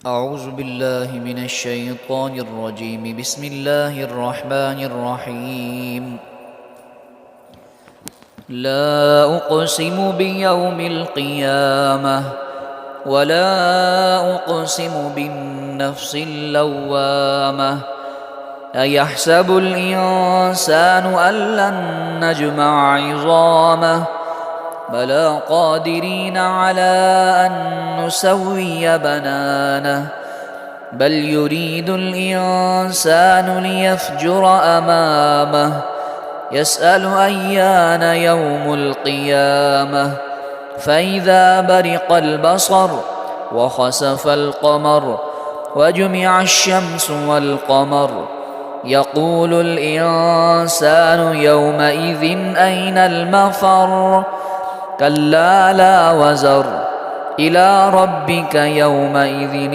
أعوذ بالله من الشيطان الرجيم. بسم الله الرحمن الرحيم. لا أقسم بيوم القيامة ولا أقسم بالنفس اللوامة. أيحسب الإنسان أن لن نجمع عظامه بلى قادرين على أن نسوي بنانه بل يريد الإنسان ليفجر أمامه يسأل أيان يوم القيامة فإذا برق البصر وخسف القمر وجمع الشمس والقمر يقول الإنسان يومئذ أين المفر كلا لا وزر إلى ربك يومئذ